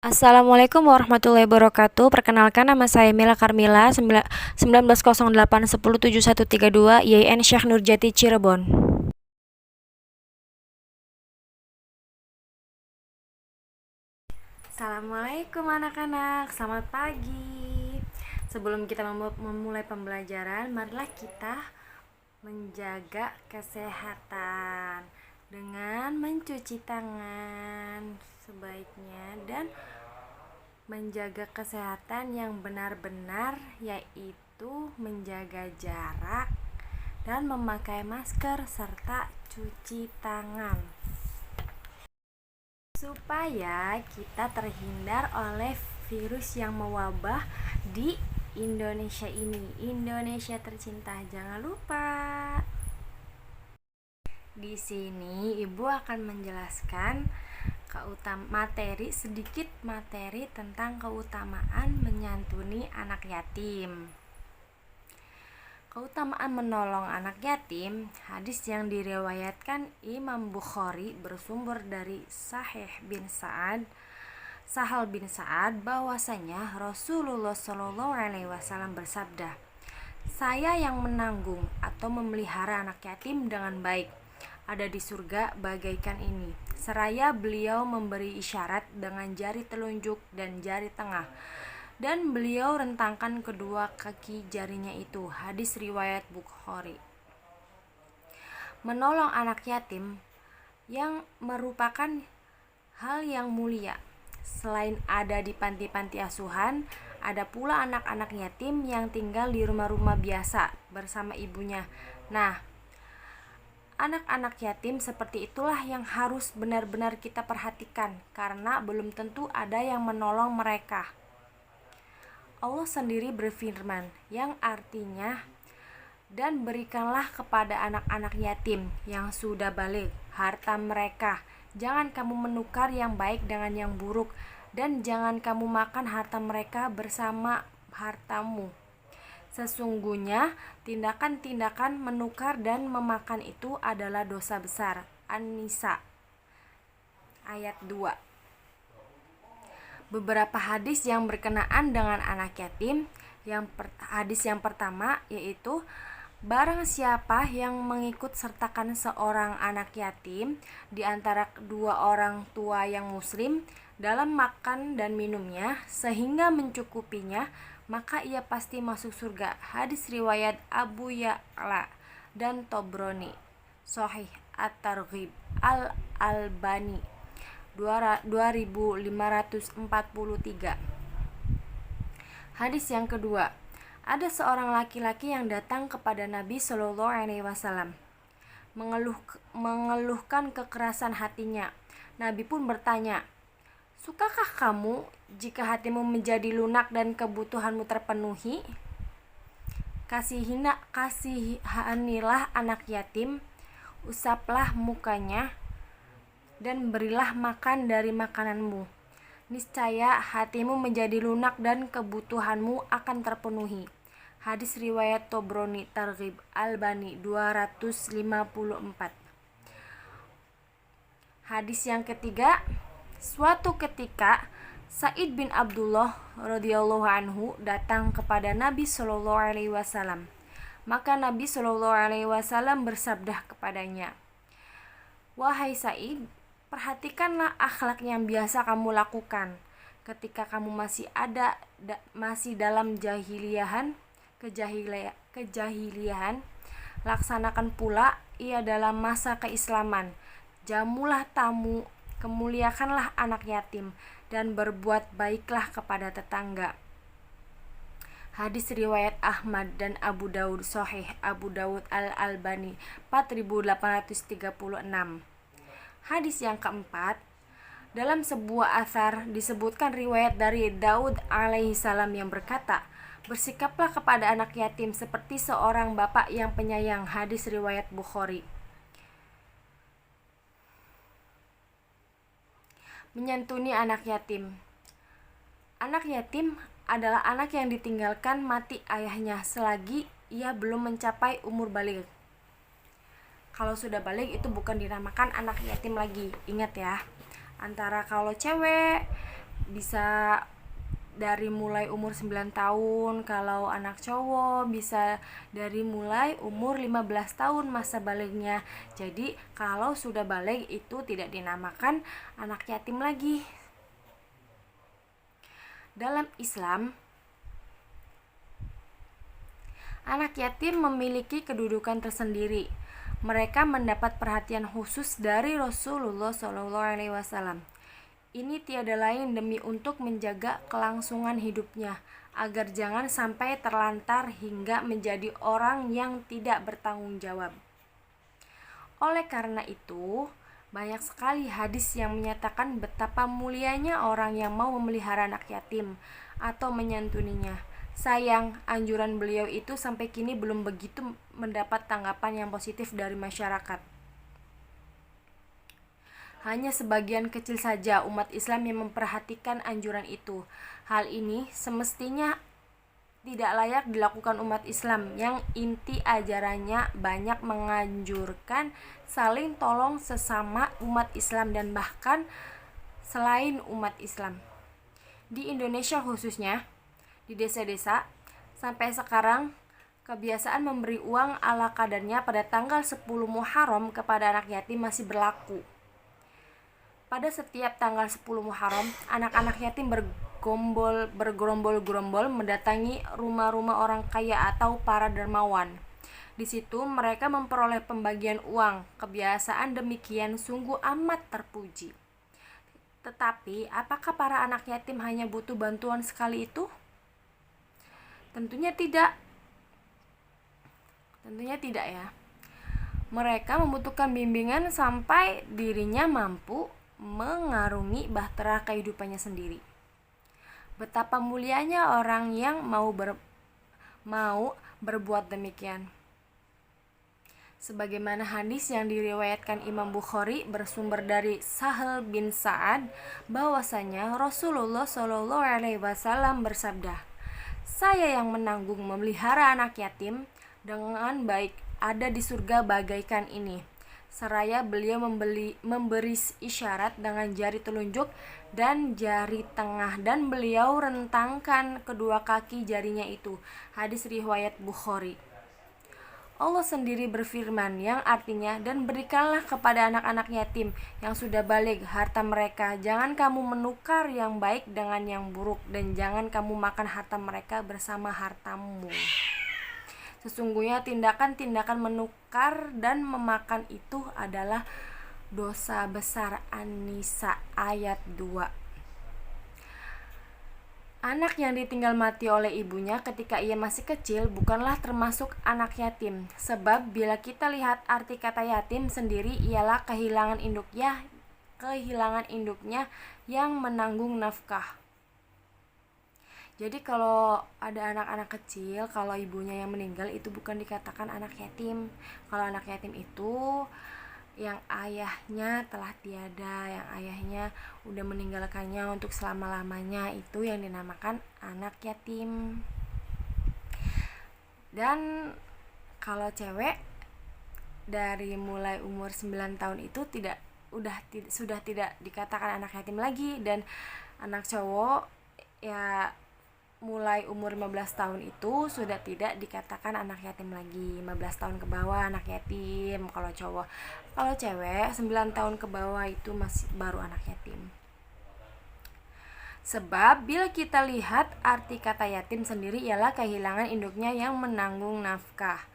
Assalamualaikum warahmatullahi wabarakatuh. Perkenalkan, nama saya Mila Karmila, 1908107132, YN Syekh Nurjati Cirebon. Assalamualaikum anak-anak, selamat pagi. Sebelum kita memulai pembelajaran, marilah kita menjaga kesehatan dengan mencuci tangan sebaiknya dan menjaga kesehatan yang benar-benar, yaitu menjaga jarak dan memakai masker serta cuci tangan supaya kita terhindar oleh virus yang mewabah di Indonesia ini. Indonesia tercinta, jangan lupa. Di sini Ibu akan menjelaskan sedikit materi tentang keutamaan menyantuni anak yatim. Keutamaan menolong anak yatim, hadis yang diriwayatkan Imam Bukhari bersumber dari Sahal bin Sa'ad bahwasanya Rasulullah SAW bersabda, "Saya yang menanggung atau memelihara anak yatim dengan baik ada di surga bagaikan ini." Seraya beliau memberi isyarat dengan jari telunjuk dan jari tengah, dan beliau rentangkan kedua kaki jarinya itu. Hadis riwayat Bukhari. Menolong anak yatim yang merupakan hal yang mulia. Selain ada di panti-panti asuhan, ada pula anak-anak yatim yang tinggal di rumah-rumah biasa bersama ibunya. Nah, anak-anak yatim seperti itulah yang harus benar-benar kita perhatikan, karena belum tentu ada yang menolong mereka. Allah sendiri berfirman yang artinya, "Dan berikanlah kepada anak-anak yatim yang sudah baligh harta mereka. Jangan kamu menukar yang baik dengan yang buruk, dan jangan kamu makan harta mereka bersama hartamu. Sesungguhnya tindakan-tindakan menukar dan memakan itu adalah dosa besar." An-Nisa ayat 2. Beberapa hadis yang berkenaan dengan anak yatim. Hadis yang pertama yaitu, barang siapa yang mengikut sertakan seorang anak yatim di antara dua orang tua yang muslim dalam makan dan minumnya sehingga mencukupinya, maka ia pasti masuk surga. Hadis riwayat Abu Ya'la dan Tobroni, Sahih At-Targhib, Al-Albani 2543. Hadis yang kedua, ada seorang laki-laki yang datang kepada Nabi SAW mengeluhkan kekerasan hatinya. Nabi pun bertanya, "Sukakah kamu jika hatimu menjadi lunak dan kebutuhanmu terpenuhi? Kasihanilah anak yatim, usaplah mukanya, dan berilah makan dari makananmu. Niscaya hatimu menjadi lunak dan kebutuhanmu akan terpenuhi." Hadis riwayat Tobroni, Targhib, Albani 254. Hadis yang ketiga, suatu ketika Sa'id bin Abdullah radhiyallahu anhu datang kepada Nabi SAW. Maka Nabi SAW bersabda kepadanya, "Wahai Sa'id, perhatikanlah akhlak yang biasa kamu lakukan ketika kamu masih dalam kejahiliahan. Laksanakan pula ia dalam masa keislaman. Jamulah tamu, kemuliakanlah anak yatim, dan berbuat baiklah kepada tetangga." Hadis riwayat Ahmad dan Abu Daud, Sahih Abu Daud, Al-Albani 4836. Hadis yang keempat, dalam sebuah athar disebutkan riwayat dari Daud alaihissalam yang berkata, "Bersikaplah kepada anak yatim seperti seorang bapak yang penyayang." Hadis riwayat Bukhari. Menyantuni anak yatim. Anak yatim adalah anak yang ditinggalkan mati ayahnya selagi ia belum mencapai umur baligh. Kalau sudah baligh itu bukan dinamakan anak yatim lagi. Ingat ya, antara kalau cewek bisa dari mulai umur 9 tahun, kalau anak cowok bisa dari mulai umur 15 tahun masa baliknya. Jadi kalau sudah balik itu tidak dinamakan anak yatim lagi. Dalam Islam, anak yatim memiliki kedudukan tersendiri. Mereka mendapat perhatian khusus dari Rasulullah SAW. Ini tiada lain demi untuk menjaga kelangsungan hidupnya, agar jangan sampai terlantar hingga menjadi orang yang tidak bertanggung jawab. Oleh karena itu, banyak sekali hadis yang menyatakan betapa mulianya orang yang mau memelihara anak yatim atau menyantuninya. Sayang, anjuran beliau itu sampai kini belum begitu mendapat tanggapan yang positif dari masyarakat. Hanya sebagian kecil saja umat Islam yang memperhatikan anjuran itu. Hal ini semestinya tidak layak dilakukan umat Islam yang inti ajarannya banyak menganjurkan saling tolong sesama umat Islam dan bahkan selain umat Islam. Di Indonesia khususnya, di desa-desa, sampai sekarang kebiasaan memberi uang ala kadarnya pada tanggal 10 Muharram kepada anak yatim masih berlaku. Pada setiap tanggal 10 Muharram, anak-anak yatim bergerombol-gerombol mendatangi rumah-rumah orang kaya atau para dermawan. Di situ mereka memperoleh pembagian uang. Kebiasaan demikian sungguh amat terpuji. Tetapi, apakah para anak yatim hanya butuh bantuan sekali itu? Tentunya tidak ya. Mereka membutuhkan bimbingan sampai dirinya mampu mengarungi bahtera kehidupannya sendiri. Betapa mulianya orang yang mau berbuat demikian. Sebagaimana hadis yang diriwayatkan Imam Bukhari bersumber dari Sahal bin Sa'ad bahwasanya Rasulullah SAW bersabda, "Saya yang menanggung memelihara anak yatim dengan baik ada di surga bagaikan ini." Seraya beliau memberi isyarat dengan jari telunjuk dan jari tengah, dan beliau rentangkan kedua kaki jarinya itu. Hadis riwayat Bukhari. Allah sendiri berfirman yang artinya, "Dan berikanlah kepada anak-anak yatim yang sudah balik harta mereka. Jangan kamu menukar yang baik dengan yang buruk, dan jangan kamu makan harta mereka bersama hartamu. Sesungguhnya tindakan-tindakan menukar dan memakan itu adalah dosa besar." An-Nisa ayat 2. Anak yang ditinggal mati oleh ibunya ketika ia masih kecil bukanlah termasuk anak yatim. Sebab bila kita lihat arti kata yatim sendiri ialah kehilangan induknya yang menanggung nafkah. Jadi kalau ada anak-anak kecil, kalau ibunya yang meninggal itu bukan dikatakan anak yatim. Kalau anak yatim itu yang ayahnya telah tiada, yang ayahnya udah meninggalkannya untuk selama-lamanya, itu yang dinamakan anak yatim. Dan kalau cewek dari mulai umur 9 tahun itu sudah tidak dikatakan anak yatim lagi, dan anak cowok ya mulai umur 15 tahun itu sudah tidak dikatakan anak yatim lagi. 15 tahun ke bawah anak yatim kalau cowok. Kalau cewek 9 tahun ke bawah itu masih baru anak yatim. Sebab bila kita lihat arti kata yatim sendiri ialah kehilangan induknya yang menanggung nafkah.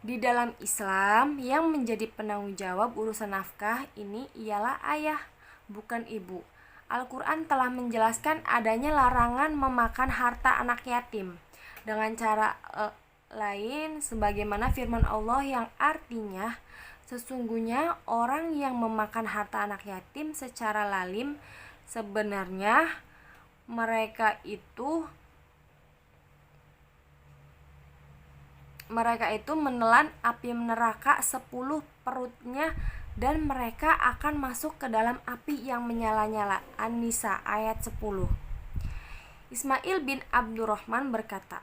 Di dalam Islam, yang menjadi penanggung jawab urusan nafkah ini ialah ayah, bukan ibu. Al-Quran telah menjelaskan adanya larangan memakan harta anak yatim dengan cara lain, sebagaimana firman Allah yang artinya, "Sesungguhnya orang yang memakan harta anak yatim secara lalim, sebenarnya mereka itu menelan api neraka 10 perutnya, dan mereka akan masuk ke dalam api yang menyala-nyala." An-Nisa ayat 10. Ismail bin Abdurrahman berkata,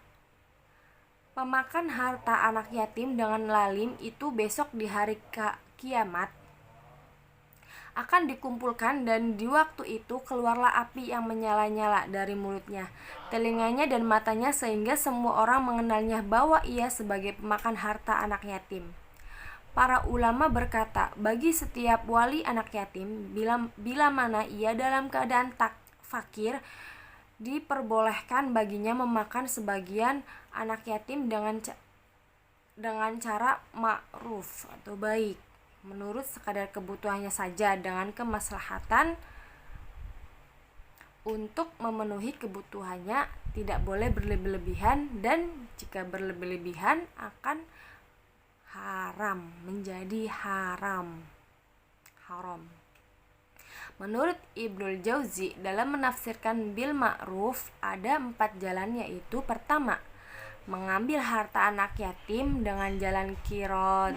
"Pemakan harta anak yatim dengan lalim itu besok di hari kiamat akan dikumpulkan, dan di waktu itu keluarlah api yang menyala-nyala dari mulutnya, telinganya dan matanya, sehingga semua orang mengenalnya bahwa ia sebagai pemakan harta anak yatim. Para ulama berkata, bagi setiap wali anak yatim, bila mana ia dalam keadaan fakir, diperbolehkan baginya memakan sebagian anak yatim dengan cara ma'ruf atau baik, menurut sekadar kebutuhannya saja, dengan kemaslahatan untuk memenuhi kebutuhannya, tidak boleh berlebih-lebihan, dan jika berlebih-lebihan akan haram, menjadi haram. Menurut Ibnul Jauzi dalam menafsirkan bil ma'ruf, ada 4 jalan, yaitu pertama, mengambil harta anak yatim dengan jalan qirad.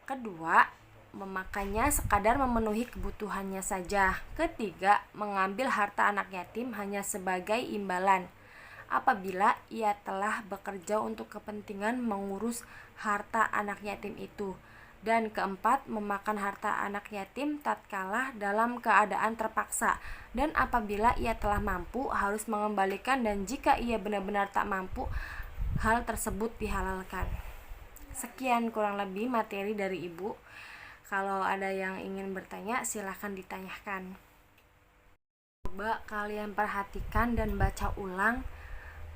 Kedua, memakannya sekadar memenuhi kebutuhannya saja. Ketiga, mengambil harta anak yatim hanya sebagai imbalan apabila ia telah bekerja untuk kepentingan mengurus harta anak yatim itu. Dan keempat, memakan harta anak yatim tatkala dalam keadaan terpaksa, dan apabila ia telah mampu harus mengembalikan, dan jika ia benar-benar tak mampu, hal tersebut dihalalkan. Sekian kurang lebih materi dari Ibu. Kalau ada yang ingin bertanya, silahkan ditanyakan. Coba kalian perhatikan dan baca ulang,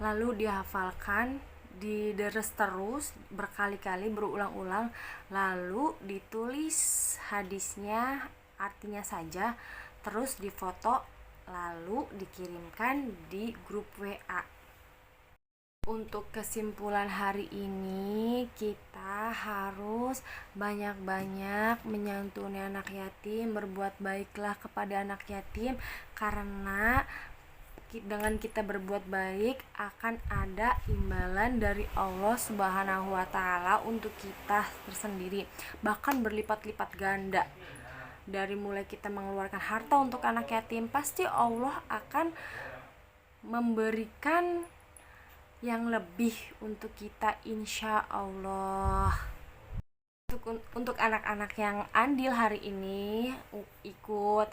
lalu dihafalkan, dideres terus berkali-kali, berulang-ulang, lalu ditulis hadisnya, artinya saja, terus difoto, lalu dikirimkan di grup WA. Untuk kesimpulan hari ini, kita harus banyak-banyak menyantuni anak yatim, berbuat baiklah kepada anak yatim, karena dengan kita berbuat baik akan ada imbalan dari Allah Subhanahu wa Ta'ala untuk kita tersendiri, bahkan berlipat-lipat ganda. Dari mulai kita mengeluarkan harta untuk anak yatim, pasti Allah akan memberikan yang lebih untuk kita, insya Allah. Untuk anak-anak yang andil hari ini ikut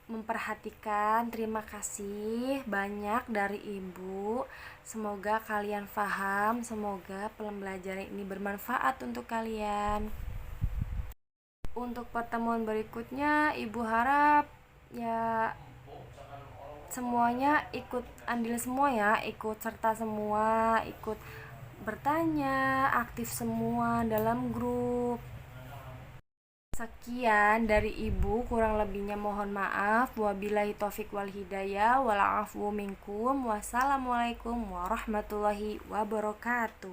memperhatikan, terima kasih banyak dari Ibu. Semoga kalian paham, semoga pembelajaran ini bermanfaat untuk kalian. Untuk pertemuan berikutnya, Ibu harap ya semuanya ikut andil semua ya, ikut serta semua, ikut bertanya, aktif semua dalam grup. Sekian dari Ibu, kurang lebihnya mohon maaf. Wabillahi taufik wal hidayah, wal afwu minkum. Wassalamualaikum warahmatullahi wabarakatuh.